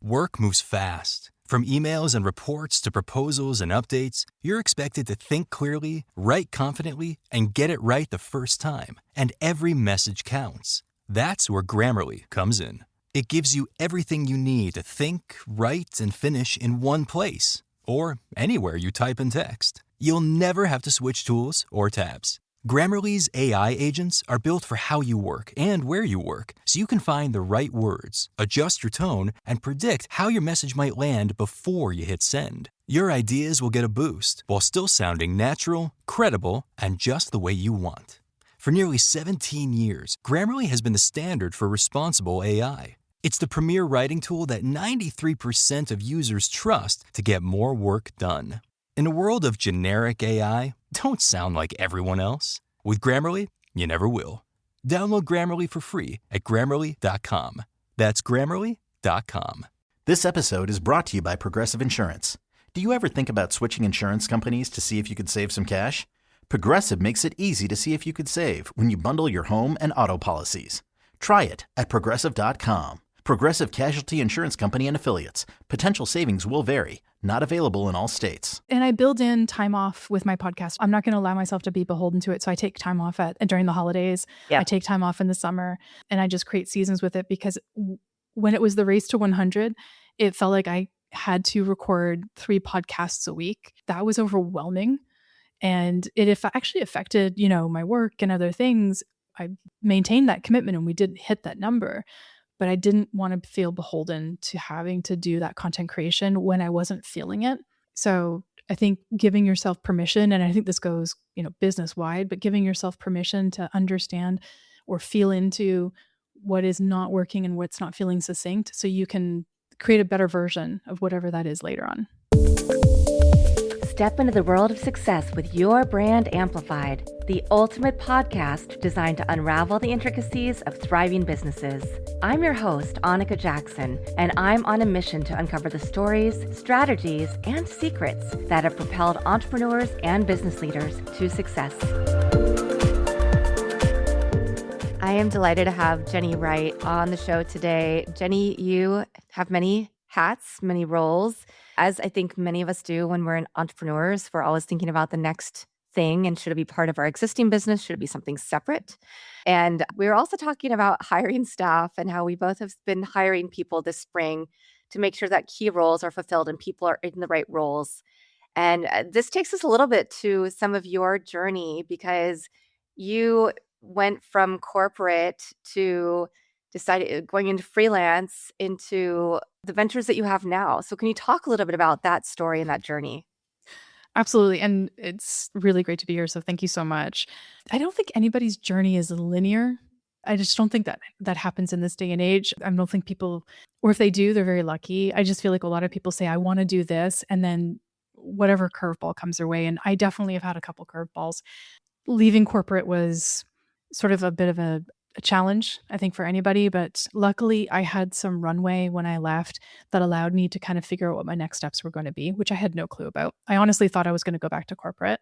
Work moves fast. From emails and reports to proposals and updates, you're expected to think clearly, write confidently, and get it right the first time. And every message counts. That's where Grammarly comes in. It gives you everything you need to think, write, and finish in one place, or anywhere you type and text. You'll never have to switch tools or tabs. Grammarly's AI agents are built for how you work and where you work, so you can find the right words, adjust your tone, and predict how your message might land before you hit send. Your ideas will get a boost while still sounding natural, credible, and just the way you want. For nearly 17 years, Grammarly has been the standard for responsible AI. It's the premier writing tool that 93% of users trust to get more work done. In a world of generic AI, don't sound like everyone else. With Grammarly, you never will. Download Grammarly for free at Grammarly.com. That's Grammarly.com. This episode is brought to you by Progressive Insurance. Do you ever think about switching insurance companies to see if you could save some cash? Progressive makes it easy to see if you could save when you bundle your home and auto policies. Try it at Progressive.com. Progressive Casualty Insurance Company and Affiliates. Potential savings will vary. Not available in all states. And I build in time off with my podcast. I'm not going to allow myself to be beholden to it. So I take time off during the holidays. Yeah. I take time off in the summer, and I just create seasons with it, because when it was the race to 100, it felt like I had to record 3 podcasts a week. That was overwhelming. And it actually affected, my work and other things. I maintained that commitment and we did hit that number. But I didn't want to feel beholden to having to do that content creation when I wasn't feeling it. So I think giving yourself permission, and I think this goes, business wide, but giving yourself permission to understand or feel into what is not working and what's not feeling succinct, so you can create a better version of whatever that is later on. Step into the world of success with your brand amplified, the ultimate podcast designed to unravel the intricacies of thriving businesses. I'm your host, Annika Jackson, and I'm on a mission to uncover the stories, strategies, and secrets that have propelled entrepreneurs and business leaders to success. I am delighted to have Jenny Wright on the show today. Jenny, you have many hats, many roles. As I think many of us do when we're entrepreneurs, we're always thinking about the next thing, and should it be part of our existing business? Should it be something separate? And we were also talking about hiring staff and how we both have been hiring people this spring to make sure that key roles are fulfilled and people are in the right roles. And this takes us a little bit to some of your journey, because you went from corporate to decided going into freelance, into the ventures that you have now. So can you talk a little bit about that story and that journey? Absolutely. And it's really great to be here. So thank you so much. I don't think anybody's journey is linear. I just don't think that happens in this day and age. I don't think people, or if they do, they're very lucky. I just feel like a lot of people say, I want to do this, and then whatever curveball comes their way. And I definitely have had a couple curveballs. Leaving corporate was sort of a bit of a challenge, I think, for anybody. But luckily, I had some runway when I left that allowed me to kind of figure out what my next steps were going to be, which I had no clue about. I honestly thought I was going to go back to corporate.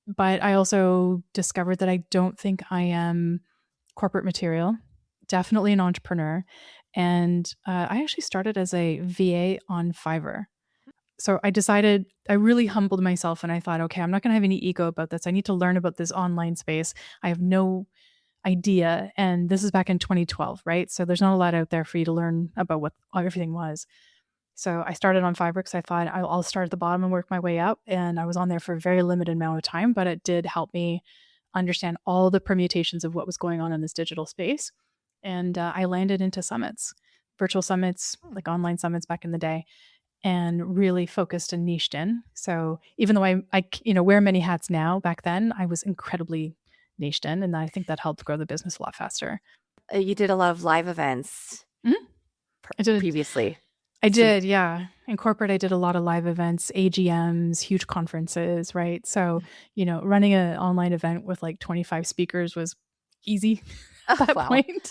But I also discovered that I don't think I am corporate material, definitely an entrepreneur. And I actually started as a VA on Fiverr. So I decided, I really humbled myself, and I thought, okay, I'm not going to have any ego about this. I need to learn about this online space. I have no idea. And this is back in 2012, right? So there's not a lot out there for you to learn about what everything was. So I started on Fiverr because I thought I'll start at the bottom and work my way up. And I was on there for a very limited amount of time, but it did help me understand all the permutations of what was going on in this digital space. And I landed into summits, virtual summits, like online summits back in the day, and really focused and niched in. So even though I wear many hats now, back then I was incredibly niched in, and I think that helped grow the business a lot faster. You did a lot of live events previously. I did, yeah. In corporate, I did a lot of live events, AGMs, huge conferences, right? So, running an online event with like 25 speakers was easy at that point.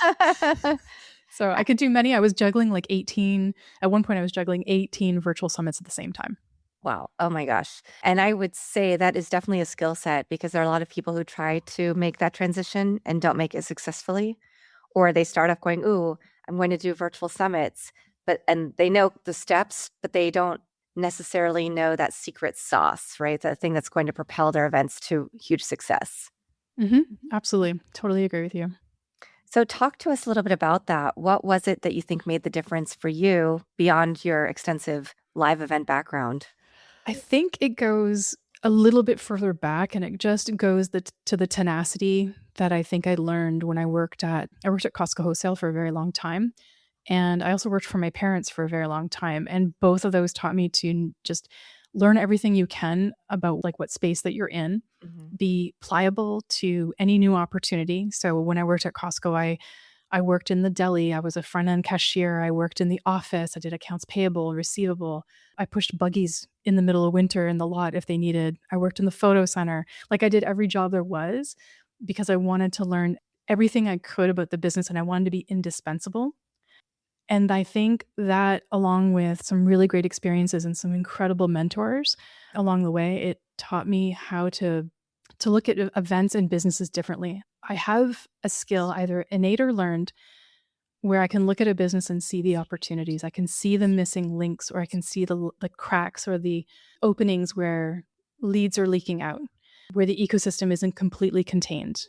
So I could do many. I was juggling like 18. At one point, I was juggling 18 virtual summits at the same time. Wow. Oh my gosh. And I would say that is definitely a skill set, because there are a lot of people who try to make that transition and don't make it successfully, or they start off going, ooh, I'm going to do virtual summits, and they know the steps, but they don't necessarily know that secret sauce, right? That thing that's going to propel their events to huge success. Absolutely. Totally agree with you. So talk to us a little bit about that. What was it that you think made the difference for you beyond your extensive live event background? I think it goes a little bit further back, and it just goes to the tenacity that I think I learned when I worked at Costco Wholesale for a very long time. And I also worked for my parents for a very long time. And both of those taught me to just learn everything you can about like what space that you're in, be pliable to any new opportunity. So when I worked at Costco, I worked in the deli. I was a front end cashier. I worked in the office. I did accounts payable, receivable. I pushed buggies in the middle of winter in the lot if they needed. I worked in the photo center. Like I did every job there was because I wanted to learn everything I could about the business and I wanted to be indispensable. And I think that along with some really great experiences and some incredible mentors along the way, it taught me how to look at events and businesses differently. I have a skill, either innate or learned, where I can look at a business and see the opportunities. I can see the missing links, or I can see the cracks or the openings where leads are leaking out, where the ecosystem isn't completely contained.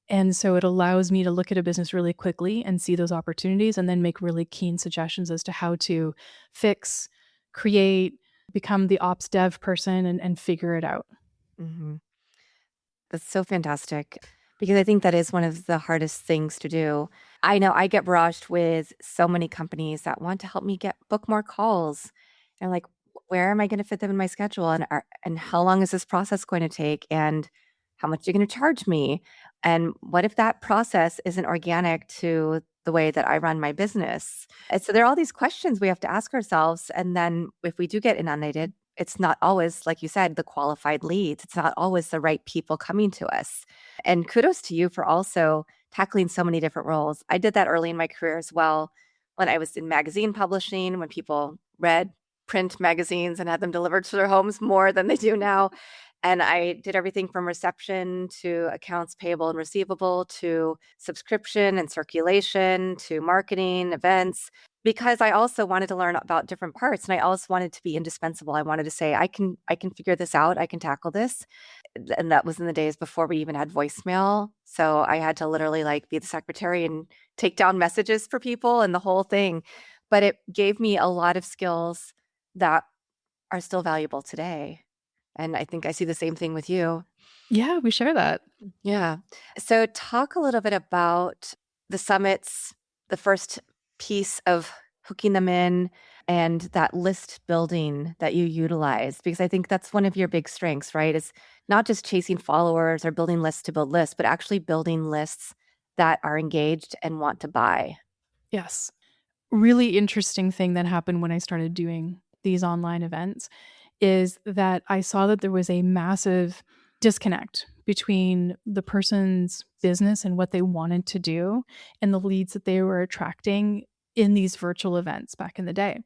And so it allows me to look at a business really quickly and see those opportunities and then make really keen suggestions as to how to fix, create, become the ops dev person and figure it out. That's so fantastic because I think that is one of the hardest things to do. I know I get barraged with so many companies that want to help me book more calls. And like, where am I going to fit them in my schedule? And how long is this process going to take? And how much are you going to charge me? And what if that process isn't organic to the way that I run my business? And so there are all these questions we have to ask ourselves. And then if we do get inundated, it's not always, like you said, the qualified leads. It's not always the right people coming to us. And kudos to you for also tackling so many different roles. I did that early in my career as well. When I was in magazine publishing, when people read print magazines and had them delivered to their homes more than they do now. And I did everything from reception to accounts payable and receivable to subscription and circulation to marketing, events, because I also wanted to learn about different parts and I also wanted to be indispensable. I wanted to say, I can figure this out. I can tackle this. And that was in the days before we even had voicemail. So I had to literally like be the secretary and take down messages for people and the whole thing. But it gave me a lot of skills that are still valuable today. And I think I see the same thing with you. Yeah, we share that. Yeah. So talk a little bit about the summits, the first piece of hooking them in and that list building that you utilize, because I think that's one of your big strengths, right? Is not just chasing followers or building lists to build lists, but actually building lists that are engaged and want to buy. Yes. Really interesting thing that happened when I started doing these online events is that I saw that there was a massive disconnect between the person's business and what they wanted to do and the leads that they were attracting in these virtual events back in the day.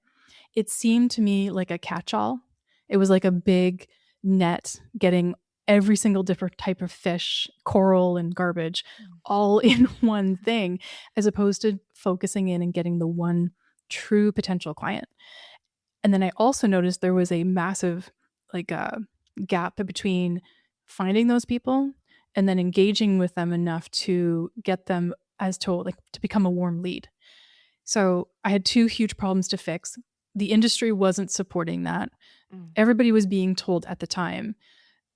It seemed to me like a catch-all. It was like a big net getting every single different type of fish, coral and garbage, all in one thing, as opposed to focusing in and getting the one true potential client. And then I also noticed there was a massive gap between finding those people and then engaging with them enough to get them to become a warm lead. So I had two huge problems to fix. The industry wasn't supporting that. Everybody was being told at the time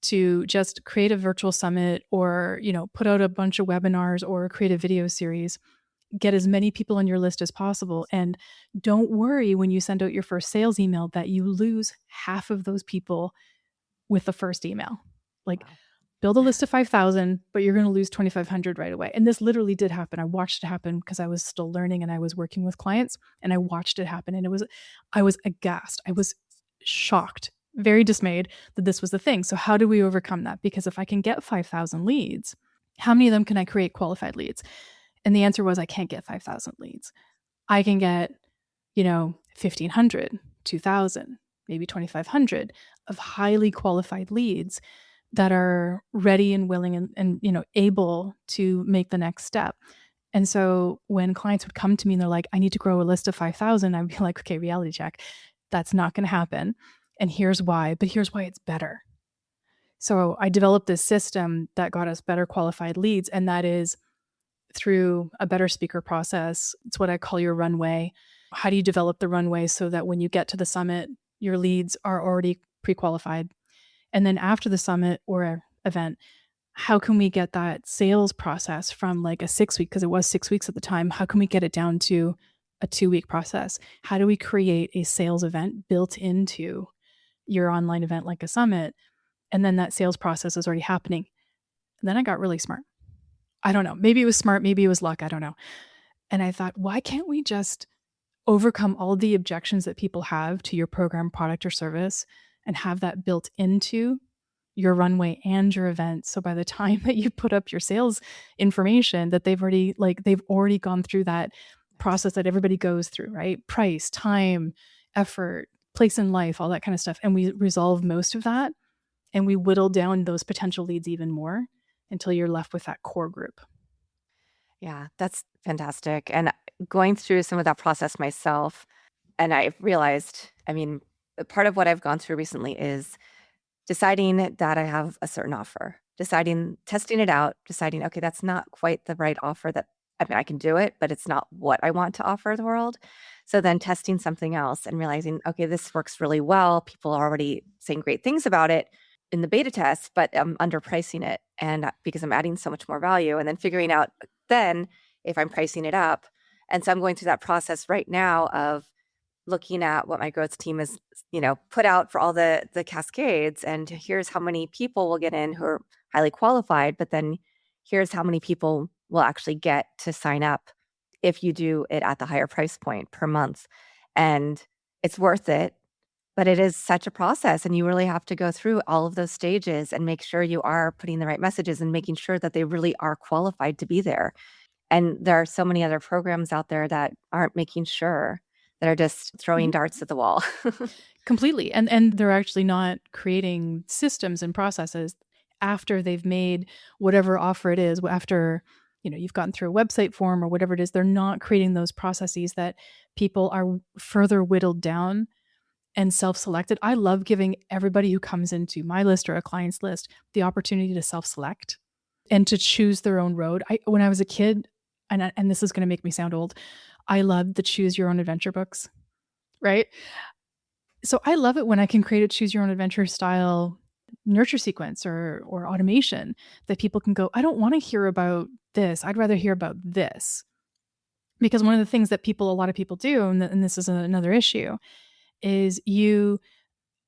to just create a virtual summit or, put out a bunch of webinars or create a video series, get as many people on your list as possible. And don't worry when you send out your first sales email that you lose half of those people with the first email. Build a list of 5,000, but you're going to lose 2,500 right away. And this literally did happen. I watched it happen because I was still learning and I was working with clients and I watched it happen. And I was aghast. I was shocked, very dismayed that this was the thing. So how do we overcome that? Because if I can get 5,000 leads, how many of them can I create qualified leads? And the answer was, I can't get 5,000 leads. I can get, 1,500, 2,000, maybe 2,500 of highly qualified leads that are ready and willing and able to make the next step. And so when clients would come to me and they're like, I need to grow a list of 5,000, I'd be like, okay, reality check. That's not going to happen. And here's why, but here's why it's better. So I developed this system that got us better qualified leads. And that is through a better speaker process. It's what I call your runway. How do you develop the runway so that when you get to the summit, your leads are already pre-qualified? And then after the summit or event, how can we get that sales process from like a 6 week, because it was 6 weeks at the time, how can we get it down to a 2-week process? How do we create a sales event built into your online event like a summit? And then that sales process is already happening. And then I got really smart. I don't know. Maybe it was smart. Maybe it was luck. I don't know. And I thought, why can't we just overcome all the objections that people have to your program, product, or service and have that built into your runway and your event? So by the time that you put up your sales information, that they've already gone through that process that everybody goes through, right? Price, time, effort, place in life, all that kind of stuff. And we resolve most of that. And we whittle down those potential leads even more until you're left with that core group. Yeah, that's fantastic. And going through some of that process myself, and I've realized, I mean, part of what I've gone through recently is deciding that I have a certain offer, testing it out, deciding, okay, that's not quite the right offer I can do it, but it's not what I want to offer the world. So then testing something else and realizing, okay, this works really well. People are already saying great things about it in the beta test, but I'm underpricing it. And because I'm adding so much more value, and then figuring out then if I'm pricing it up. And so I'm going through that process right now of looking at what my growth team is, put out for all the cascades. And here's how many people will get in who are highly qualified, but then here's how many people will actually get to sign up if you do it at the higher price point per month. And it's worth it, but it is such a process. And you really have to go through all of those stages and make sure you are putting the right messages and making sure that they really are qualified to be there. And there are so many other programs out there that aren't making sure, that are just throwing darts at the wall. Completely. And they're actually not creating systems and processes after they've made whatever offer it is, after you've gotten through a website form or whatever it is. They're not creating those processes that people are further whittled down and self-selected. I love giving everybody who comes into my list or a client's list the opportunity to self-select and to choose their own road. When I was a kid, and this is going to make me sound old, I loved the choose your own adventure books, right? So I love it when I can create a choose your own adventure style nurture sequence or automation that people can go, I don't want to hear about this. I'd rather hear about this. Because one of the things that a lot of people do, and this is another issue, is you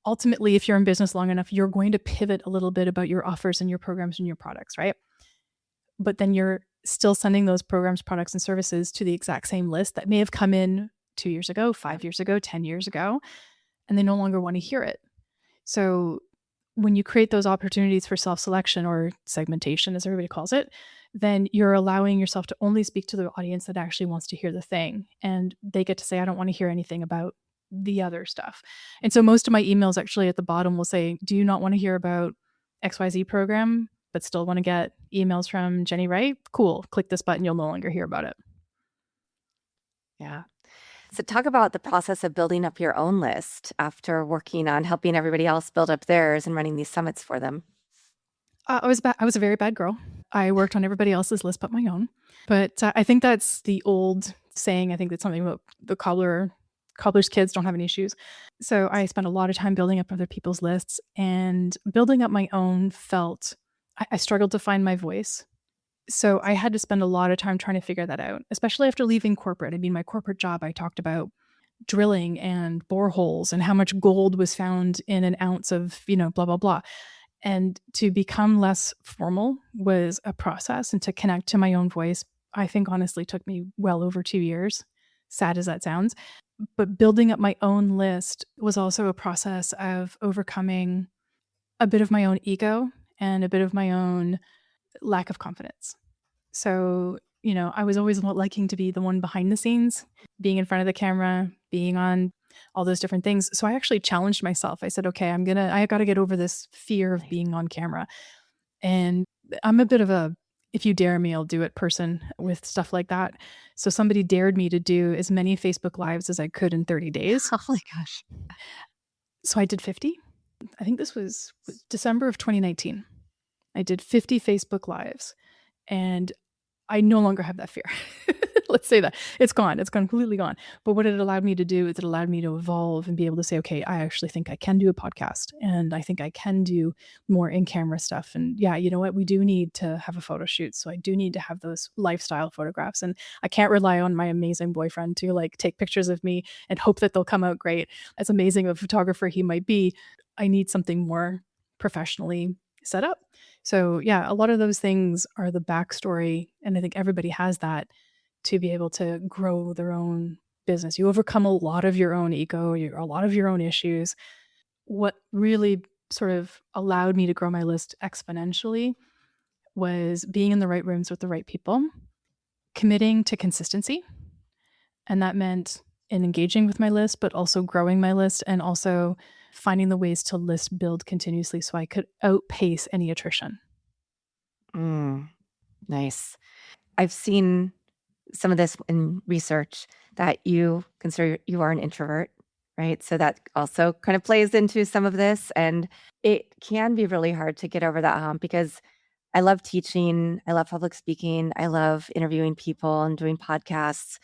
ultimately, if you're in business long enough, you're going to pivot a little bit about your offers and your programs and your products, right? But then you're still sending those programs, products, and services to the exact same list that may have come in 2 years ago, 5 years ago, 10 years ago, and they no longer want to hear it. So when you create those opportunities for self-selection or segmentation, as everybody calls it, then you're allowing yourself to only speak to the audience that actually wants to hear the thing. And they get to say, I don't want to hear anything about the other stuff. And so most of my emails actually at the bottom will say, do you not want to hear about XYZ program, but still want to get emails from Jenny Wright? Cool. Click this button. You'll no longer hear about it. Yeah. So talk about the process of building up your own list after working on helping everybody else build up theirs and running these summits for them. I was a very bad girl. I worked on everybody else's list but my own. But I think that's the old saying. I think that's something about the cobbler's kids don't have any shoes. So I spent a lot of time building up other people's lists, and building up my own I struggled to find my voice. So I had to spend a lot of time trying to figure that out, especially after leaving corporate. I mean, my corporate job, I talked about drilling and boreholes and how much gold was found in an ounce of, blah, blah, blah. And to become less formal was a process, and to connect to my own voice, I think honestly took me well over 2 years, sad as that sounds. But building up my own list was also a process of overcoming a bit of my own ego and a bit of my own lack of confidence. So, I was always liking to be the one behind the scenes, being in front of the camera, being on all those different things. So I actually challenged myself. I said, okay, I got to get over this fear of being on camera. And I'm a bit of a if you dare me, I'll do it person with stuff like that. So somebody dared me to do as many Facebook Lives as I could in 30 days. Oh my gosh. So I did 50. I think this was December of 2019. I did 50 Facebook Lives, and I no longer have that fear. Let's say that. It's gone. It's completely gone. But what it allowed me to do is it allowed me to evolve and be able to say, okay, I actually think I can do a podcast, and I think I can do more in-camera stuff. And yeah, you know what? We do need to have a photo shoot. So I do need to have those lifestyle photographs. And I can't rely on my amazing boyfriend to like take pictures of me and hope that they'll come out great. As amazing of a photographer he might be, I need something more professionally set up. So yeah, a lot of those things are the backstory. And I think everybody has that to be able to grow their own business. You overcome a lot of your own ego, a lot of your own issues. What really sort of allowed me to grow my list exponentially was being in the right rooms with the right people, committing to consistency. And that meant in engaging with my list, but also growing my list and also finding the ways to list build continuously so I could outpace any attrition. Nice. I've seen some of this in research that you consider you are an introvert, right? So that also kind of plays into some of this. And it can be really hard to get over that hump because I love teaching. I love public speaking. I love interviewing people and doing podcasts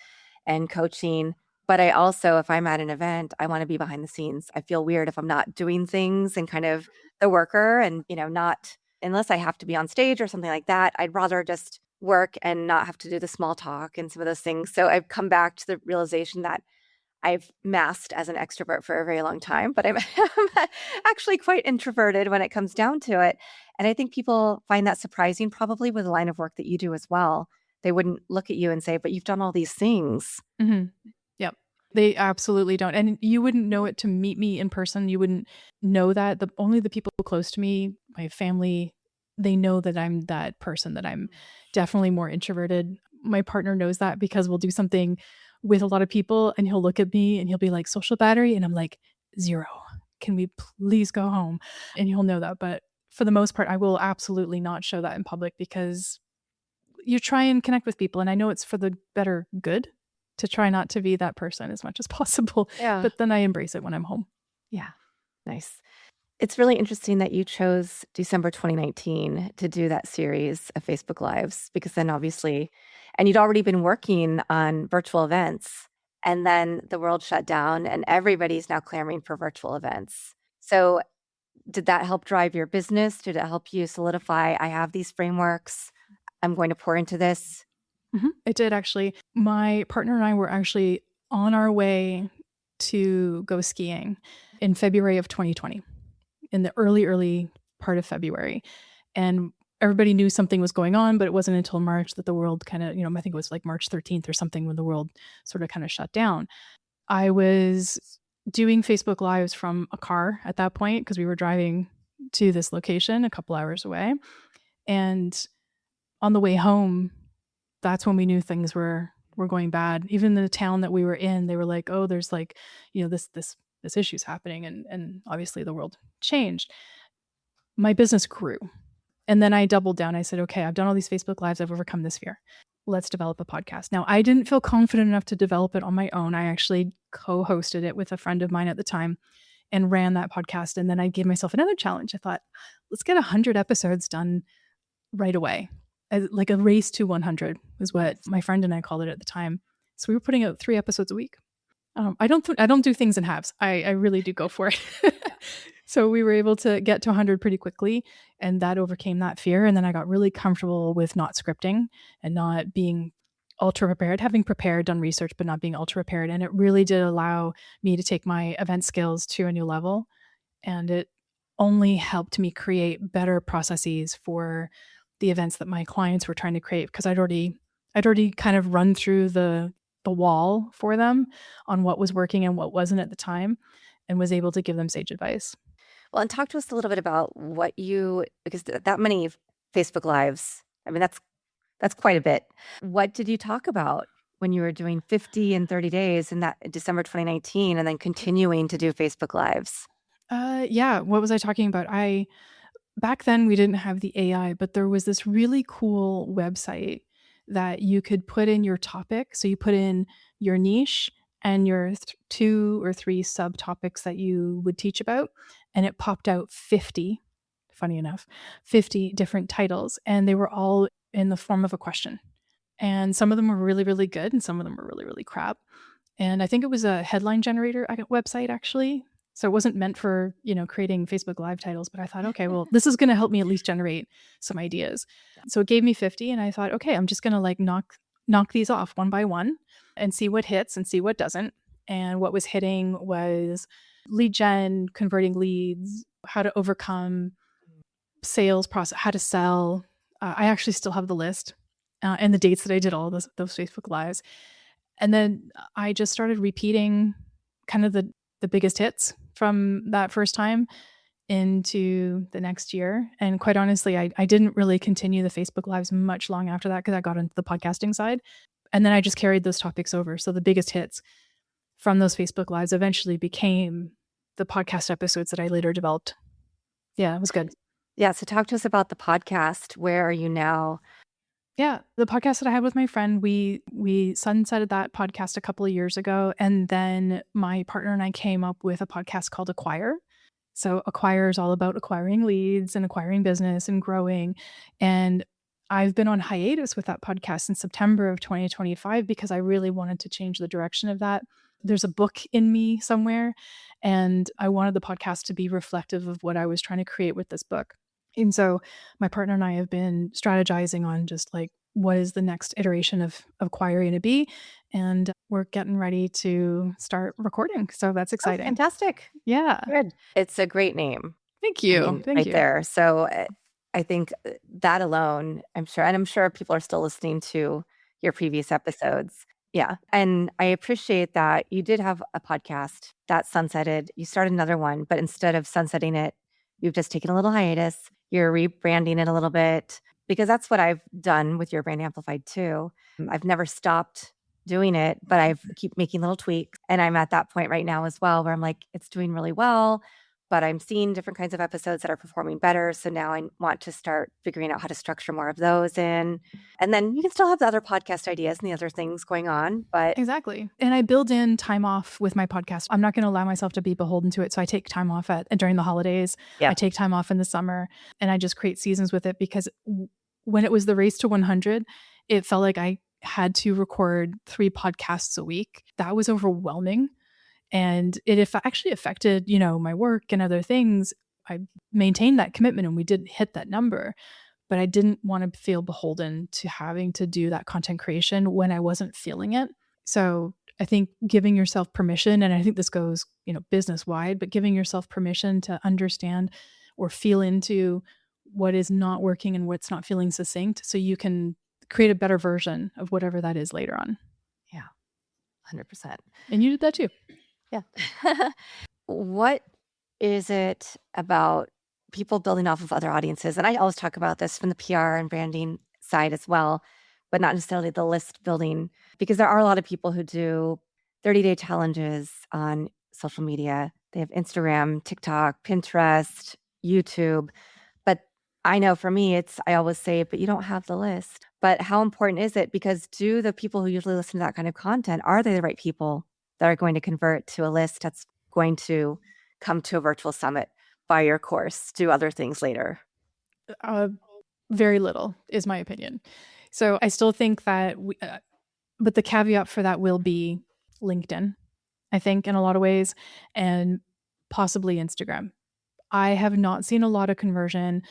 and coaching. But I also, if I'm at an event, I want to be behind the scenes. I feel weird if I'm not doing things and kind of the worker and, not unless I have to be on stage or something like that. I'd rather just work and not have to do the small talk and some of those things. So I've come back to the realization that I've masked as an extrovert for a very long time, but I'm actually quite introverted when it comes down to it. And I think people find that surprising probably with the line of work that you do as well. They wouldn't look at you and say, but you've done all these things. Mm-hmm. Yep. They absolutely don't. And you wouldn't know it to meet me in person. You wouldn't know that. Only the people close to me, my family, they know that I'm that person, that I'm definitely more introverted. My partner knows that because we'll do something with a lot of people and he'll look at me and he'll be like, social battery. And I'm like, 0. Can we please go home? And he'll know that. But for the most part, I will absolutely not show that in public because you try and connect with people. And I know it's for the better good to try not to be that person as much as possible. Yeah. But then I embrace it when I'm home. Yeah. Nice. It's really interesting that you chose December 2019 to do that series of Facebook Lives because then obviously, and you'd already been working on virtual events and then the world shut down and everybody's now clamoring for virtual events. So did that help drive your business? Did it help you solidify, I have these frameworks, I'm going to pour into this? Mm-hmm. It did actually. My partner and I were actually on our way to go skiing in February of 2020, in the early part of February. And everybody knew something was going on, but it wasn't until March that the world kind of, I think it was like March 13th or something when the world sort of kind of shut down. I was doing Facebook Lives from a car at that point because we were driving to this location a couple hours away. And on the way home, that's when we knew things were going bad. Even the town that we were in, they were like, oh, there's like, this issue's happening. And obviously the world changed. My business grew. And then I doubled down. I said, okay, I've done all these Facebook Lives. I've overcome this fear. Let's develop a podcast. Now, I didn't feel confident enough to develop it on my own. I actually co-hosted it with a friend of mine at the time and ran that podcast. And then I gave myself another challenge. I thought, let's get 100 episodes done right away. Like a race to 100 was what my friend and I called it at the time. So we were putting out 3 episodes a week. I don't do things in halves. I really do go for it. So we were able to get to 100 pretty quickly, and that overcame that fear. And then I got really comfortable with not scripting and not being ultra prepared, having prepared, done research, but not being ultra prepared. And it really did allow me to take my event skills to a new level. And it only helped me create better processes for the events that my clients were trying to create, because I'd already kind of run through the wall for them on what was working and what wasn't at the time, and was able to give them sage advice. Well, and talk to us a little bit about because that many Facebook Lives, I mean, that's quite a bit. What did you talk about when you were doing 50 in 30 days in that December 2019 and then continuing to do Facebook Lives? Yeah. What was I talking about? back then we didn't have the AI, but there was this really cool website that you could put in your topic. So you put in your niche and your 2 or 3 subtopics that you would teach about, and it popped out 50, funny enough, 50 different titles, and they were all in the form of a question. And some of them were really, really good, and some of them were really, really crap. And I think it was a headline generator website, actually. So it wasn't meant for, creating Facebook Live titles, but I thought, okay, well, this is going to help me at least generate some ideas. So it gave me 50, and I thought, okay, I'm just going to like knock these off one by one and see what hits and see what doesn't. And what was hitting was lead gen, converting leads, how to overcome sales process, how to sell. I actually still have the list and the dates that I did all those Facebook Lives. And then I just started repeating kind of the biggest hits from that first time into the next year. And quite honestly, I didn't really continue the Facebook Lives much long after that because I got into the podcasting side. And then I just carried those topics over. So the biggest hits from those Facebook Lives eventually became the podcast episodes that I later developed. Yeah, it was good. Yeah. So talk to us about the podcast. Where are you now? Yeah, the podcast that I had with my friend, we sunsetted that podcast a couple of years ago. And then my partner and I came up with a podcast called Acquire. So Acquire is all about acquiring leads and acquiring business and growing. And I've been on hiatus with that podcast since September of 2025 because I really wanted to change the direction of that. There's a book in me somewhere, and I wanted the podcast to be reflective of what I was trying to create with this book. And so my partner and I have been strategizing on just like, what is the next iteration of Acquire going to be? And we're getting ready to start recording. So that's exciting. Oh, fantastic. Yeah. Good. It's a great name. Thank you. I mean, Thank right you. there. So I think that alone, I'm sure people are still listening to your previous episodes. Yeah. And I appreciate that you did have a podcast that sunsetted. You started another one, but instead of sunsetting it, you've just taken a little hiatus. You're rebranding it a little bit because that's what I've done with your brand amplified too. I've never stopped doing it, but I've keep making little tweaks. And I'm at that point right now as well, where I'm like, it's doing really well, but I'm seeing different kinds of episodes that are performing better. So now I want to start figuring out how to structure more of those in. And then you can still have the other podcast ideas and the other things going on, but Exactly. And I build in time off with my podcast. I'm not going to allow myself to be beholden to it. So I take time off during the holidays. Yeah. I take time off in the summer, and I just create seasons with it because when it was the race to 100, it felt like I had to record 3 podcasts a week. That was overwhelming. And it actually affected, my work and other things. I maintained that commitment and we did hit that number, but I didn't want to feel beholden to having to do that content creation when I wasn't feeling it. So I think giving yourself permission, and I think this goes, business wide, but giving yourself permission to understand or feel into what is not working and what's not feeling succinct so you can create a better version of whatever that is later on. Yeah, 100%. And you did that too. Yeah. What is it about people building off of other audiences? And I always talk about this from the PR and branding side as well, but not necessarily the list building, because there are a lot of people who do 30-day challenges on social media. They have Instagram, TikTok, Pinterest, YouTube. But I know for me, I always say, but you don't have the list. But how important is it? Because do the people who usually listen to that kind of content, are they the right people that are going to convert to a list that's going to come to a virtual summit, buy your course, do other things later? Very little is my opinion. So I still think that, but the caveat for that will be LinkedIn, I think, in a lot of ways, and possibly Instagram. I have not seen a lot of conversion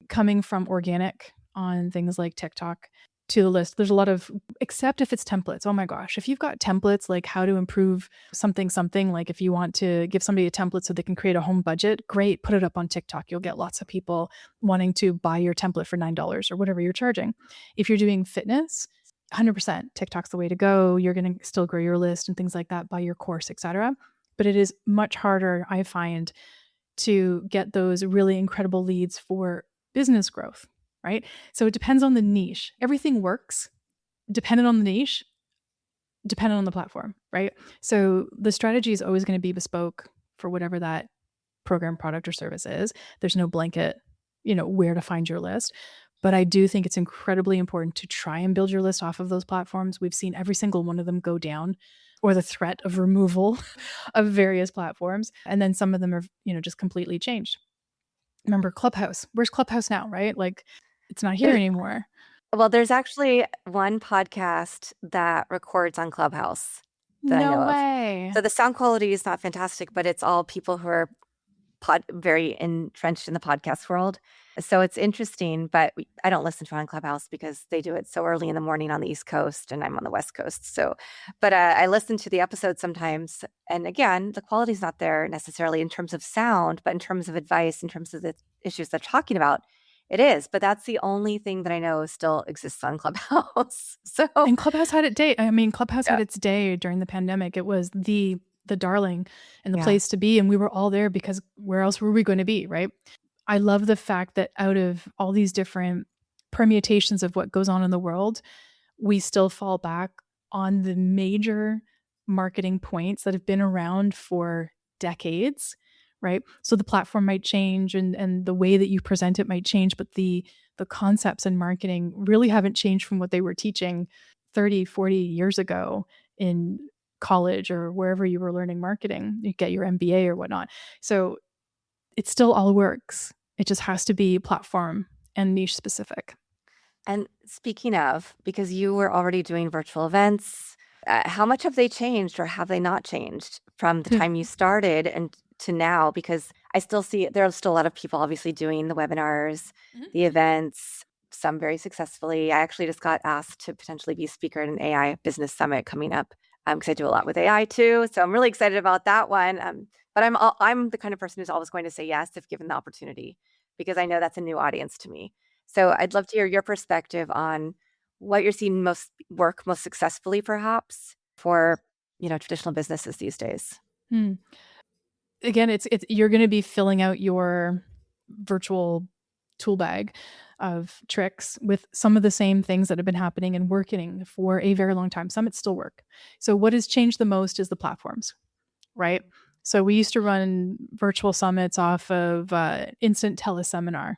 coming from organic on things like TikTok to the list. There's a lot of, except if it's templates. Oh my gosh, if you've got templates like how to improve something, like if you want to give somebody a template so they can create a home budget, great, put it up on TikTok. You'll get lots of people wanting to buy your template for $9 or whatever you're charging. If you're doing fitness, 100% TikTok's the way to go. You're going to still grow your list and things like that, buy your course, etc. But it is much harder, I find, to get those really incredible leads for business growth. Right? So it depends on the niche. Everything works dependent on the niche, dependent on the platform, right? So the strategy is always going to be bespoke for whatever that program, product, or service is. There's no blanket where to find your list. But I do think it's incredibly important to try and build your list off of those platforms. We've seen every single one of them go down, or the threat of removal of various platforms. And then some of them are, just completely changed. Remember Clubhouse? Where's Clubhouse now, right? Like, it's not here There- anymore. Well, there's actually one podcast that records on Clubhouse that I No know of. way. So the sound quality is not fantastic, but it's all people who are very entrenched in the podcast world. So it's interesting, but I don't listen to it on Clubhouse because they do it so early in the morning on the East Coast and I'm on the West Coast. So, but I listen to the episodes sometimes. And again, the quality's not there necessarily in terms of sound, but in terms of advice, in terms of the issues they're talking about, it is. But that's the only thing that I know still exists on Clubhouse. So, And Clubhouse had its day. I mean, Clubhouse Yeah. had its day during the pandemic. It was the darling and the Yeah. place to be. And we were all there because where else were we going to be, right? I love the fact that out of all these different permutations of what goes on in the world, we still fall back on the major marketing points that have been around for decades, right? So the platform might change and the way that you present it might change, but the concepts in marketing really haven't changed from what they were teaching 30, 40 years ago in college or wherever you were learning marketing. You get your MBA or whatnot. So it still all works. It just has to be platform and niche specific. And speaking of, because you were already doing virtual events, how much have they changed or have they not changed from the time you started and to now? Because I still see there are still a lot of people obviously doing the webinars, the events, some very successfully. I actually just got asked to potentially be a speaker at an AI business summit coming up because I do a lot with AI too. So I'm really excited about that one. But I'm the kind of person who's always going to say yes if given the opportunity, because I know that's a new audience to me. So I'd love to hear your perspective on what you're seeing most successfully, perhaps, for traditional businesses these days. Again, it's you're going to be filling out your virtual tool bag of tricks with some of the same things that have been happening and working for a very long time. Some still work. So what has changed the most is the platforms, right? So we used to run virtual summits off of instant teleseminar,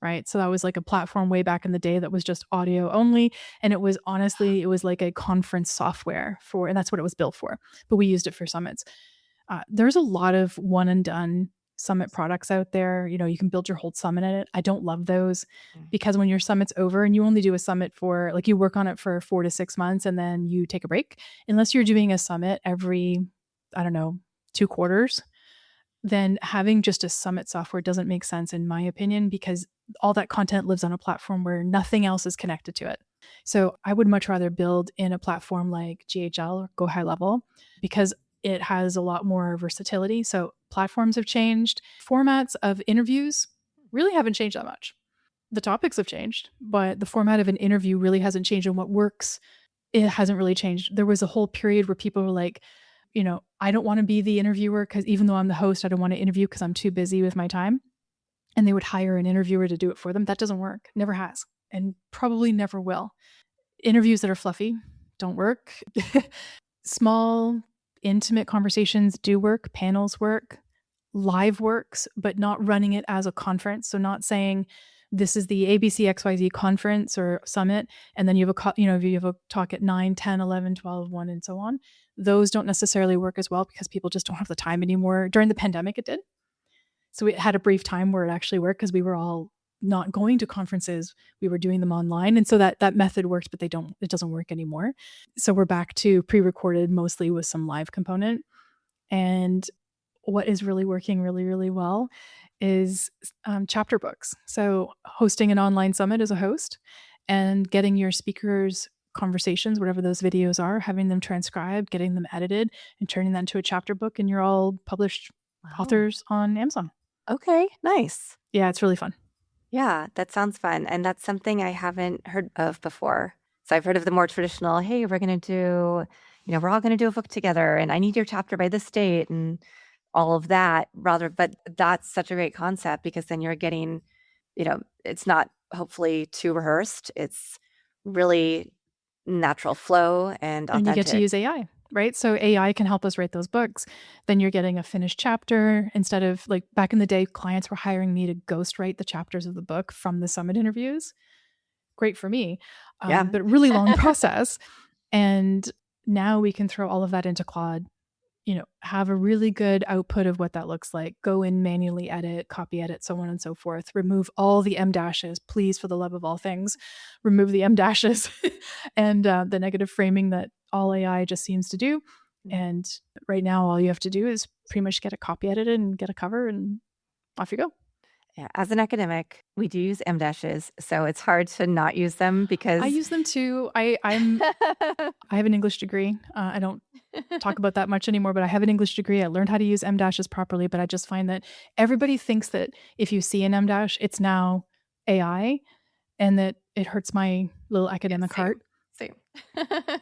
right? So that was like a platform way back in the day that was just audio only. And it was honestly, it was like a conference software and that's what it was built for. But we used it for summits. There's a lot of one and done summit products out there. You can build your whole summit in it. I don't love those because when your summit's over and you only do a summit for you work on it for 4 to 6 months and then you take a break, unless you're doing a summit every, I don't know, 2 quarters, then having just a summit software doesn't make sense in my opinion, because all that content lives on a platform where nothing else is connected to it. So I would much rather build in a platform like GHL or Go High Level because it has a lot more versatility. So platforms have changed. Formats of interviews really haven't changed that much. The topics have changed, but the format of an interview really hasn't changed. And what works, it hasn't really changed. There was a whole period where people were like, I don't want to be the interviewer because even though I'm the host, I don't want to interview because I'm too busy with my time. And they would hire an interviewer to do it for them. That doesn't work. Never has. And probably never will. Interviews that are fluffy don't work. Small, intimate conversations do work. Panels work. Live works, but not running it as a conference. So not saying this is the ABC XYZ conference or summit, and then you have you have a talk at 9, 10, 11, 12, 1, and so on. Those don't necessarily work as well because people just don't have the time anymore. During the pandemic, it did. So it had a brief time where it actually worked because we were all not going to conferences. We were doing them online. And so that method worked, but it doesn't work anymore. So we're back to pre-recorded mostly with some live component. And what is really working really, really well is chapter books. So hosting an online summit as a host and getting your speakers' conversations, whatever those videos are, having them transcribed, getting them edited, and turning that into a chapter book. And you're all published authors on Amazon. Okay, nice. Yeah, it's really fun. Yeah, that sounds fun. And that's something I haven't heard of before. So I've heard of the more traditional, hey, we're going to do, we're all going to do a book together and I need your chapter by this date and all of that but that's such a great concept because then you're getting, it's not hopefully too rehearsed. It's really natural flow and authentic. And you get to use AI. right? So AI can help us write those books. Then you're getting a finished chapter instead of like back in the day, clients were hiring me to ghostwrite the chapters of the book from the summit interviews. Great for me, Yeah. but really long process. And now we can throw all of that into Claude, have a really good output of what that looks like, go in, manually edit, copy edit, so on and so forth, remove all the M dashes, please, for the love of all things, remove the M dashes and the negative framing that all AI just seems to do. And right now, all you have to do is pretty much get a copy edited and get a cover and off you go. Yeah. As an academic, we do use M dashes, so it's hard to not use them because I use them too. I have an English degree. I don't talk about that much anymore, but I have an English degree. I learned how to use M dashes properly, but I just find that everybody thinks that if you see an M dash, it's now AI, and that it hurts my little academic heart. Same.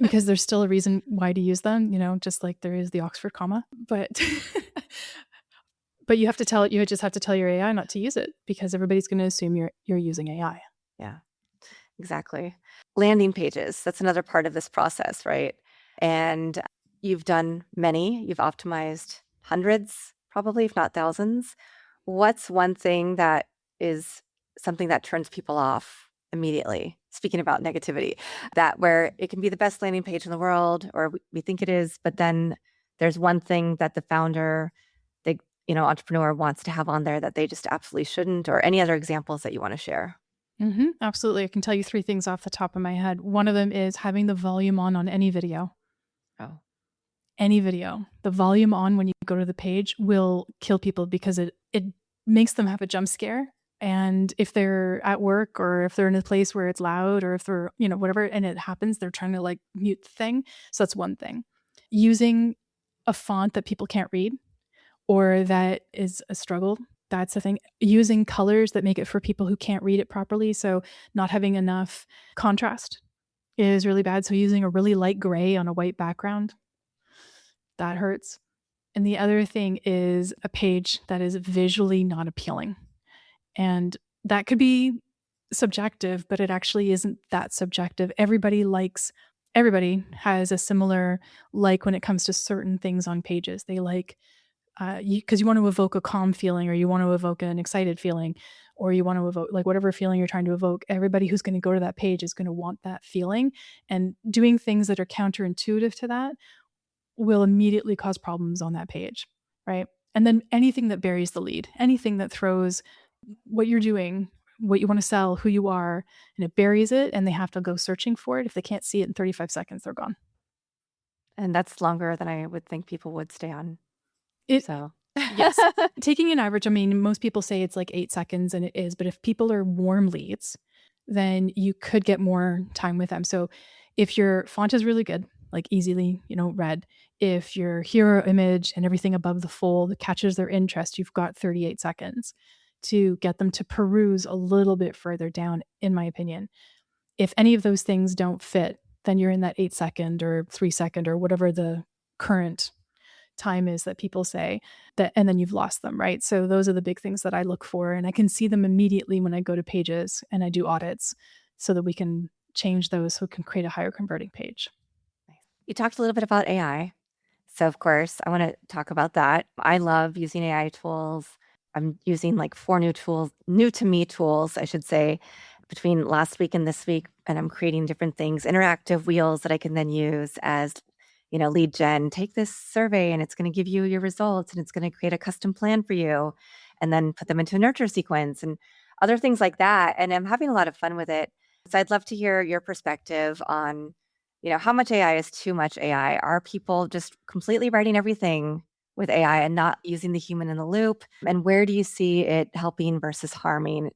Because there's still a reason why to use them, just like there is the Oxford comma. But but you just have to tell your AI not to use it because everybody's going to assume you're using AI. Yeah, exactly. Landing pages, that's another part of this process, right? And you've done many, you've optimized hundreds, probably, if not thousands. What's one thing that is something that turns people off immediately? Speaking about negativity, that where it can be the best landing page in the world, or we think it is, but then there's one thing that the founder, the entrepreneur wants to have on there that they just absolutely shouldn't, or any other examples that you want to share. Absolutely. I can tell you 3 things off the top of my head. One of them is having the volume on any video. Oh. Any video. The volume on when you go to the page will kill people because it makes them have a jump scare. And if they're at work or if they're in a place where it's loud or if they're, whatever, and it happens, they're trying to like mute the thing. So that's one thing. Using a font that people can't read or that is a struggle. That's the thing. Using colors that make it for people who can't read it properly. So not having enough contrast is really bad. So using a really light gray on a white background, that hurts. And the other thing is a page that is visually not appealing. And that could be subjective, but it actually isn't that subjective. Everybody has a similar like when it comes to certain things on pages. They like because you want to evoke a calm feeling or you want to evoke an excited feeling or you want to evoke like whatever feeling you're trying to evoke. Everybody who's going to go to that page is going to want that feeling, and doing things that are counterintuitive to that will immediately cause problems on that page, right? And then anything that buries the lead, anything that throws what you're doing, what you want to sell, who you are, and it buries it and they have to go searching for it. If they can't see it in 35 seconds, they're gone. And that's longer than I would think people would stay on. Yes. Taking an average, I mean, most people say it's like 8 seconds, and it is. But if people are warm leads, then you could get more time with them. So if your font is really good, like easily, read, if your hero image and everything above the fold catches their interest, you've got 38 seconds to get them to peruse a little bit further down, in my opinion. If any of those things don't fit, then you're in that 8 second or 3 second or whatever the current time is that people say that, and then you've lost them, right? So those are the big things that I look for, and I can see them immediately when I go to pages and I do audits so that we can change those so we can create a higher converting page. You talked a little bit about AI. So of course, I want to talk about that. I love using AI tools. I'm using like 4 new to me tools, I should say, between last week and this week. And I'm creating different things, interactive wheels that I can then use as, lead gen. Take this survey and it's going to give you your results and it's going to create a custom plan for you and then put them into a nurture sequence and other things like that. And I'm having a lot of fun with it. So I'd love to hear your perspective on, how much AI is too much AI. Are people just completely writing everything with AI and not using the human in the loop? And where do you see it helping versus harming?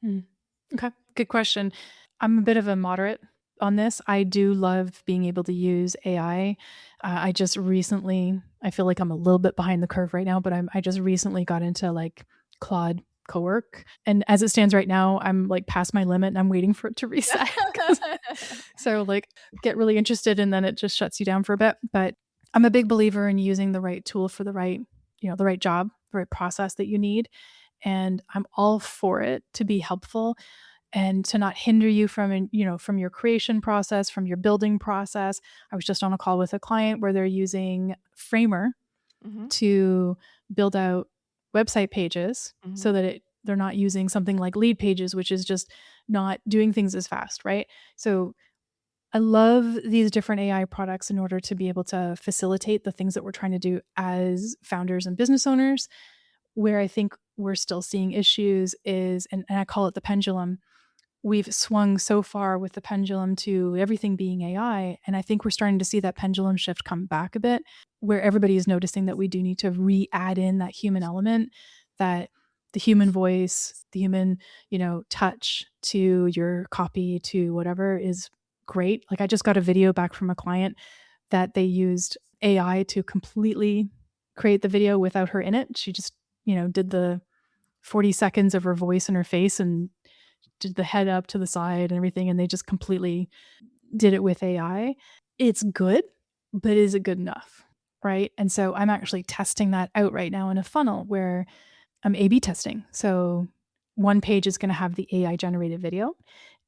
Okay, good question. I'm a bit of a moderate on this. I do love being able to use AI. I just recently, I feel like I'm a little bit behind the curve right now, but I just recently got into like Claude Cowork. And as it stands right now, I'm like past my limit and I'm waiting for it to reset. So like get really interested and then it just shuts you down for a bit. But I'm a big believer in using the right tool for the right, the right job, the right process that you need. And I'm all for it to be helpful. and to not hinder you from, from your creation process, from your building process. I was just on a call with a client where they're using Framer to build out website pages so that they're not using something like Lead Pages, which is just not doing things as fast, right? So I love these different AI products in order to be able to facilitate the things that we're trying to do as founders and business owners. Where I think we're still seeing issues is, and I call it the pendulum, we've swung so far with the pendulum to everything being AI. And I think we're starting to see that pendulum shift come back a bit, where everybody is noticing that we do need to add in that human element, that the human voice, the human, touch to your copy, to whatever is great. Like I just got a video back from a client that they used AI to completely create the video without her in it. She just, did the 40 seconds of her voice and her face and did the head up to the side and everything. And they just completely did it with AI. It's good, but is it good enough? Right. And so I'm actually testing that out right now in a funnel where I'm A/B testing. So one page is going to have the AI generated video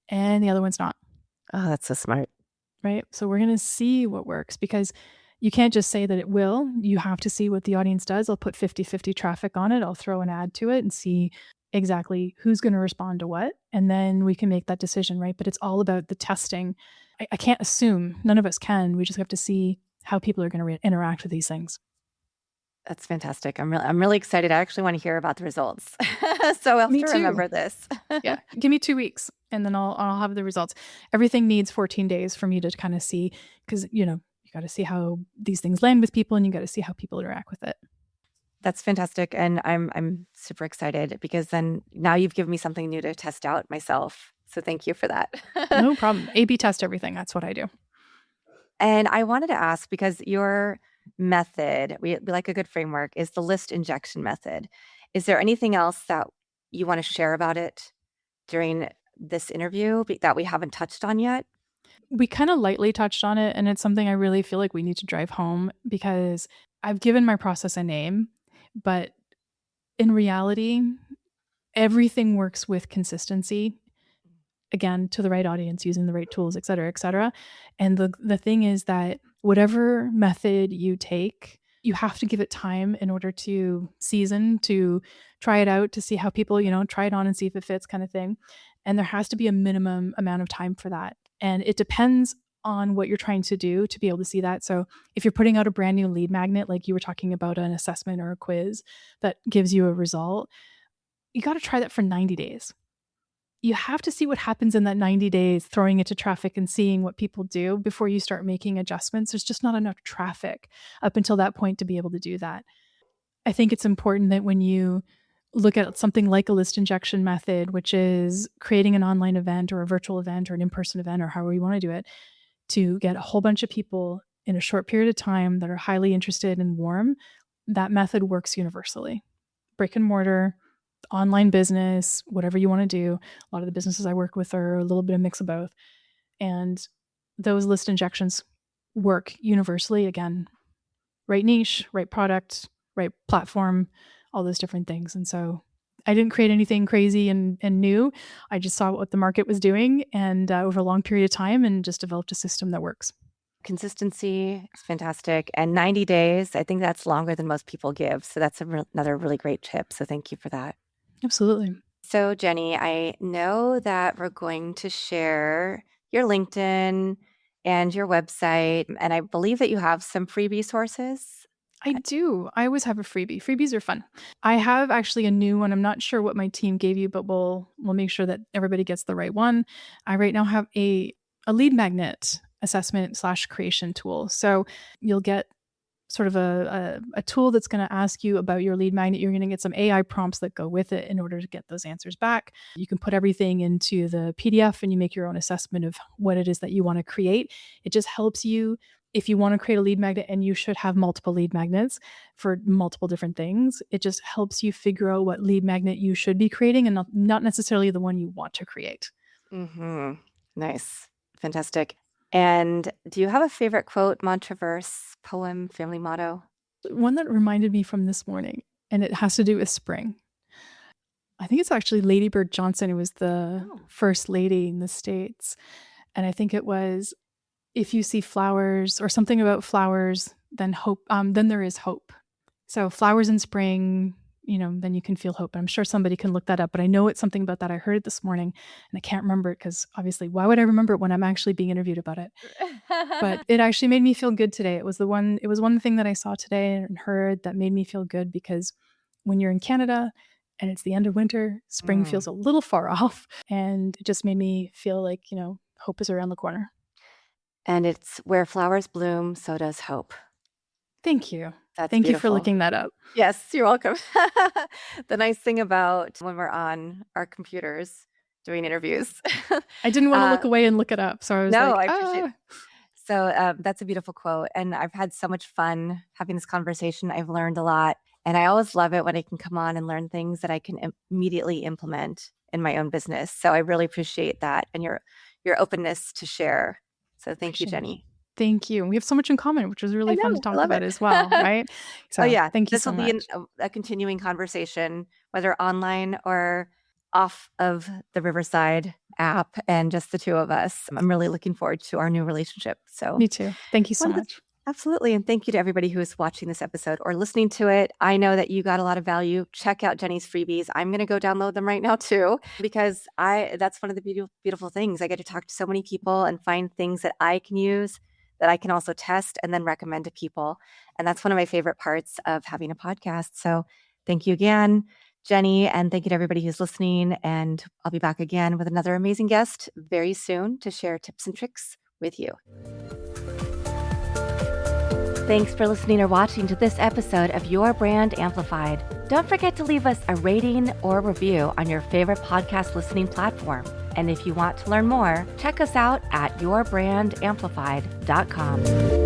and the other one's not. Oh, that's so smart. Right. So we're going to see what works, because you can't just say that it will. You have to see what the audience does. I'll put 50-50 traffic on it. I'll throw an ad to it and see exactly who's going to respond to what. And then we can make that decision, right? But it's all about the testing. I can't assume. None of us can. We just have to see how people are going to interact with these things. That's fantastic. I'm really excited. I actually want to hear about the results. So I'll have to remember this. Yeah. Give me 2 weeks and then I'll have the results. Everything needs 14 days for me to kind of see, because, you got to see how these things land with people and you got to see how people interact with it. That's fantastic. And I'm super excited because then now you've given me something new to test out myself. So thank you for that. No problem. A/B test everything. That's what I do. And I wanted to ask, because your method, we like a good framework, is the list injection method. Is there anything else that you want to share about it during this interview that we haven't touched on yet? We kind of lightly touched on it, and it's something I really feel like we need to drive home, because I've given my process a name, but in reality, everything works with consistency. Again, to the right audience, using the right tools, et cetera, et cetera. And the thing is that whatever method you take, you have to give it time in order to season, to try it out, to see how people, try it on and see if it fits, kind of thing. And there has to be a minimum amount of time for that. And it depends on what you're trying to do to be able to see that. So if you're putting out a brand new lead magnet, like you were talking about an assessment or a quiz that gives you a result, you got to try that for 90 days. You have to see what happens in that 90 days, throwing it to traffic and seeing what people do before you start making adjustments. There's just not enough traffic up until that point to be able to do that. I think it's important that when you look at something like a list injection method, which is creating an online event or a virtual event or an in-person event or however you want to do it, to get a whole bunch of people in a short period of time that are highly interested and warm, that method works universally. Brick and mortar, online business, whatever you want to do. A lot of the businesses I work with are a little bit of mix of both. And those list injections work universally. Again, right niche, right product, right platform, all those different things. And so I didn't create anything crazy and new. I just saw what the market was doing and over a long period of time, and just developed a system that works. Consistency is fantastic. And 90 days, I think that's longer than most people give. So that's another really great tip. So thank you for that. Absolutely. So Jenny, I know that we're going to share your LinkedIn and your website. And I believe that you have some free resources. I do. I always have a freebie. Freebies are fun. I have actually a new one. I'm not sure what my team gave you, but we'll make sure that everybody gets the right one. I right now have a lead magnet assessment / creation tool. So you'll get sort of a tool that's going to ask you about your lead magnet. You're going to get some AI prompts that go with it in order to get those answers back. You can put everything into the PDF and you make your own assessment of what it is that you want to create. It just helps you if you want to create a lead magnet, and you should have multiple lead magnets for multiple different things. It just helps you figure out what lead magnet you should be creating and not necessarily the one you want to create. Mm-hmm. Nice. Fantastic. And do you have a favorite quote, mantra, verse, poem, family motto? One that reminded me from this morning, and it has to do with spring. I think it's actually Lady Bird Johnson, who was the Oh. first lady in the States. And I think it was, if you see flowers or something about flowers, then hope, then there is hope. So flowers in spring, then you can feel hope. I'm sure somebody can look that up, but I know it's something about that. I heard it this morning and I can't remember it because obviously, why would I remember it when I'm actually being interviewed about it? But it actually made me feel good today. It was one thing that I saw today and heard that made me feel good, because when you're in Canada and it's the end of winter, spring feels a little far off, and it just made me feel like, hope is around the corner. And it's where flowers bloom, so does hope. Thank you. That's Thank you for beautiful. looking that up. Yes, you're welcome. The nice thing about when we're on our computers doing interviews. I didn't want to look away and look it up. So I was No, like, I appreciate it. So that's a beautiful quote. And I've had so much fun having this conversation. I've learned a lot. And I always love it when I can come on and learn things that I can immediately implement in my own business. So I really appreciate that and your openness to share. So thank you, Jenny. Thank you. We have so much in common, which was really fun to talk about it. as well, right? So thank you this so will be much. a continuing conversation, whether online or off of the Riverside app and just the two of us. I'm really looking forward to our new relationship. So Me too. Thank you so much. Absolutely. And thank you to everybody who is watching this episode or listening to it. I know that you got a lot of value. Check out Jenny's freebies. I'm going to go download them right now too, because that's one of the beautiful things. I get to talk to so many people and find things that I can use, that I can also test and then recommend to people. And that's one of my favorite parts of having a podcast. So thank you again, Jenny, and thank you to everybody who's listening. And I'll be back again with another amazing guest very soon to share tips and tricks with you. Thanks for listening or watching to this episode of Your Brand Amplified. Don't forget to leave us a rating or review on your favorite podcast listening platform. And if you want to learn more, check us out at yourbrandamplified.com.